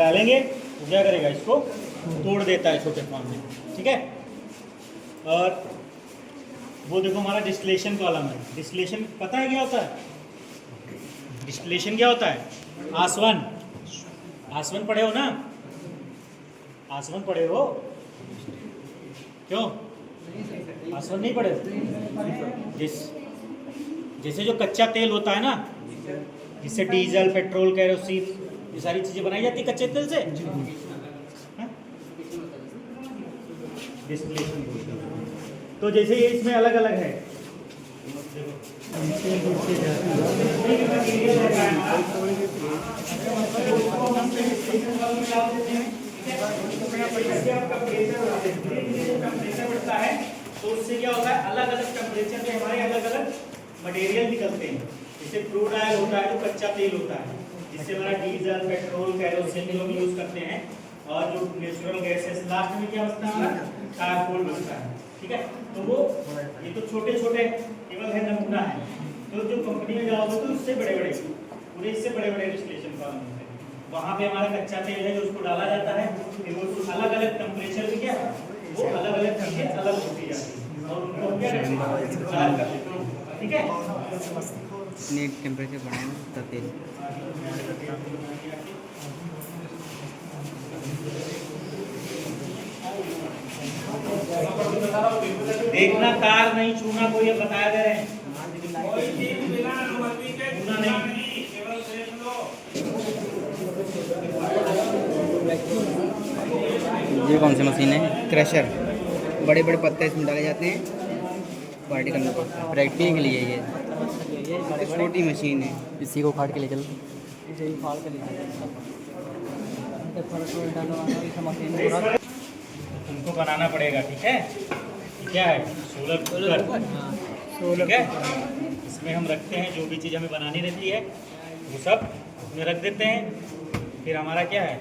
डालेंगे तो क्या करेगा, इसको तोड़ देता है छोटे फॉर्म में, ठीक है। और वो देखो हमारा डिस्टिलेशन कॉलम है। डिस्टिलेशन पता है क्या होता है? डिस्टिलेशन क्या होता है? आसवन, आसवन पढ़े हो ना? आसवन पढ़े हो? क्यों आसवन नहीं पढ़े हो? जैसे जो कच्चा तेल होता है ना, जिससे डीजल, पेट्रोल, केरोसिन, ये सारी चीजें बनाई जाती है कच्चे तेल से, डिस्टिलेशन बोलते हैं। तो जैसे ये इसमें अलग अलग है, बढ़ता है तो उससे क्या होता है, अलग अलग टेम्परेचर में हमारे अलग अलग मटेरियल निकलते हैं। जैसे क्रूड ऑयल होता है जो कच्चा तेल होता है, जिससे हमारा डीजल, पेट्रोल, केरोसिन जो हम यूज करते हैं, और जो नेचुरल गैसेस लास्ट में क्या बचता है, कार्बन बचता है, ठीक है। तो वो ये तो छोटे छोटे केवल है, नमूना है। तो जो कंपनी में जाओगे तो उससे बड़े बड़े, पूरे इससे बड़े बड़े डिस्टिलेशन फॉर्म होते हैं। वहाँ पे हमारा कच्चा तेल है जो उसको डाला जाता है, फिर वो अलग अलग टेम्परेचर में क्या वो अलग अलग चीजें अलग होती जाती है, और उनको क्या करते हैं, ठीक है। कितने टेम्परेचर बढ़ाएंगे तेल? देखना, तार नहीं छूना, कोई ये बताया दे रहे हैं, छूना नहीं। ये कौन सी मशीन है? क्रशर। बड़े बड़े पत्ते इसमें डाले जाते हैं, क्वालिटी करना पड़ता है। प्रैक्टिस के लिए ये छोटी मशीन है, इसी को फाड़ के ले चल, फाड़ के ले उनको बनाना पड़ेगा, ठीक है। क्या है? सोलर कुकर, ठीक है। इसमें हम रखते हैं जो भी चीज़ हमें बनानी रहती है वो सब इसमें रख देते हैं। फिर हमारा क्या है,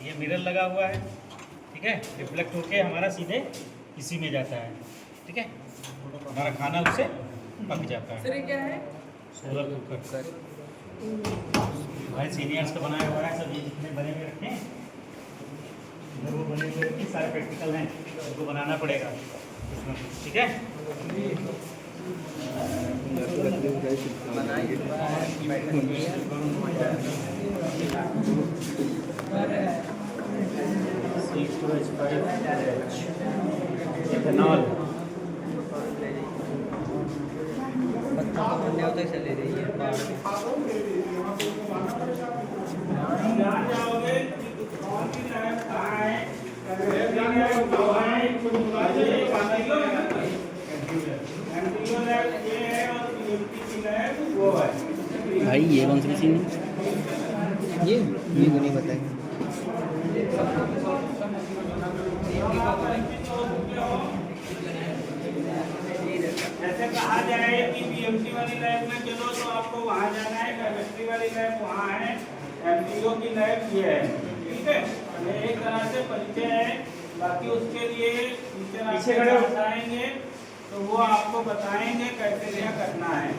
ये मिरर लगा हुआ है, ठीक है, रिफ्लेक्ट होके हमारा सीधे इसी में जाता है, ठीक है। हमारा खाना उससे पक जाता है। सर क्या है? सोलर कुकर भाई सीनियर्स का बनाया हुआ है, सब ये जितने बने हुए रखे हैं इधर वो बने हुए रखे, सारे प्रैक्टिकल हैं, उनको बनाना पड़ेगा, ठीक है। इथेनॉल चले रही है। भाई ये कौन सी मशीन है? ये तो नहीं पता है। जैसे कहा जाए कि बीएमसी वाली लैब में चलो तो आपको वहाँ जाना है, केमिस्ट्री वाली लैब वहाँ है, एमपीओ की लैब ये है, ठीक है। ये एक तरह से परिचय है। बाकी उसके लिए टीचर आपको बताएंगे, तो वो आपको बताएंगे कैसे क्या करना है।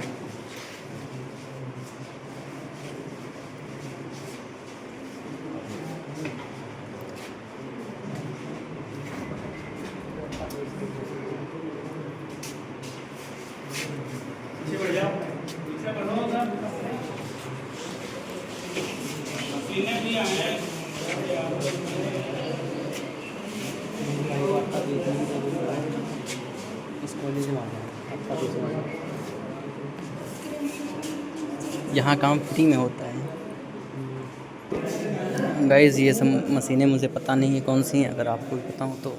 यहाँ काम फ्री में होता है। गाइस ये सब मशीनें मुझे पता नहीं है कौन सी हैं, अगर आपको भी पता हो तो।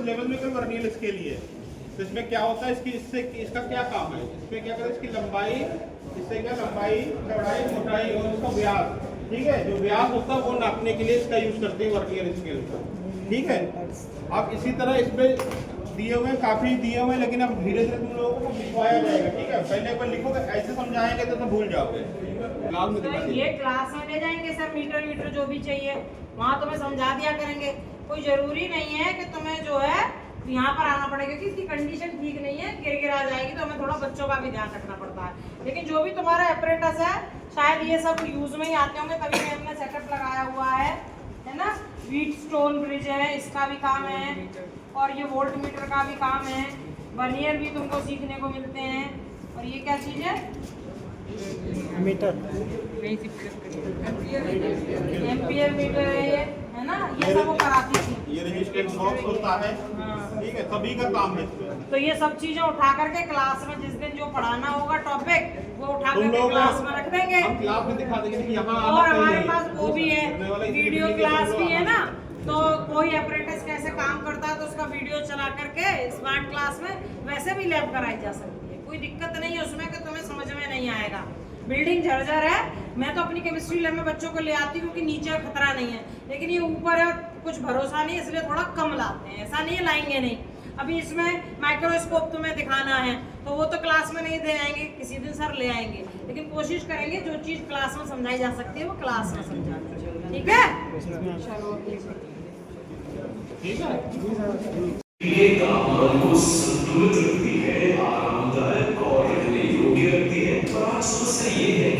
लेवल में कोई वर्नियर स्केल ही है, तो इसमें क्या होता है, इसका क्या काम है, इसमें क्या करते हैं, इसकी लंबाई, इससे क्या लंबाई, चौड़ाई, मोटाई और इसका व्यास, ठीक है, जो व्यास होता है वो नापने के लिए इसका यूज करते हैं वर्नियर स्केल का, ठीक है। अब इसी तरह इसमें दिए हुए हैं, काफी दिए हुए हैं, लेकिन अब धीरे धीरे तुम लोगों को लिखवाया जाएगा, ठीक है। पहले एक बार लिखोगे, ऐसे समझाएंगे तो तुम भूल जाओगे। क्लास में दिखा तो दीजिए। ये क्लास में ले जाएंगे सर, मीटर जो भी चाहिए वहाँ तुम्हें समझा दिया करेंगे। कोई जरूरी नहीं है कि तुम्हें जो है यहाँ पर आना पड़ेगा, क्योंकि इसकी कंडीशन ठीक नहीं है, गिर आ जाएगी, तो हमें थोड़ा बच्चों का भी ध्यान रखना पड़ता है। लेकिन जो भी तुम्हारा एपरेटस है, शायद ये सब यूज में ही आते होंगे, तभी हमने सेटअप लगाया हुआ है ना। व्हीट स्टोन ब्रिज है, इसका भी काम है, और ये वोल्ट मीटर का भी काम है। वर्नियर भी तुमको सीखने को मिलते हैं। और ये क्या चीज है? मीटर, एम्पियर मीटर है ये, है ना। ये सब वो कराती थी। ये रेजिस्टेंस बॉक्स होता है, ठीक है, सभी का काम है इसमें। तो ये सब चीजें उठा करके क्लास में जिस दिन जो पढ़ाना होगा टॉपिक, वो उठा तुम करके लोग क्लास में रख देंगे। हम क्लास में दिखा देंगे कि यहाँ और हमारे पास वो भी है, वीडियो क्लास भी है ना। तो कोई अपरेटस कैसे काम करता है तो उसका वीडियो चला करके स्मार्ट क्लास में वैसे भी लैब कराई जा सकती है। कोई दिक्कत नहीं है उसमें कि तुम्हें समझ में नहीं आएगा। बिल्डिंग झरझर है, मैं तो अपनी केमिस्ट्री लैब में बच्चों को ले आती हूँ क्योंकि नीचे खतरा नहीं है, लेकिन ये ऊपर है, कुछ भरोसा नहीं, इसलिए थोड़ा कम लाते हैं। ऐसा नहीं है लाएंगे नहीं। अभी इसमें माइक्रोस्कोप तुम्हें दिखाना है तो वो तो क्लास में नहीं दे आएंगे, किसी दिन सर ले आएंगे, लेकिन कोशिश करेंगे जो चीज़ क्लास में समझाई जा सकती है वो क्लास में समझा दें। ठीक है, चलो ठीक है। ये तापमान को संतुलित रखती है, आरामदायक और रहने योग्य रखती है। पर आज समस्या ये है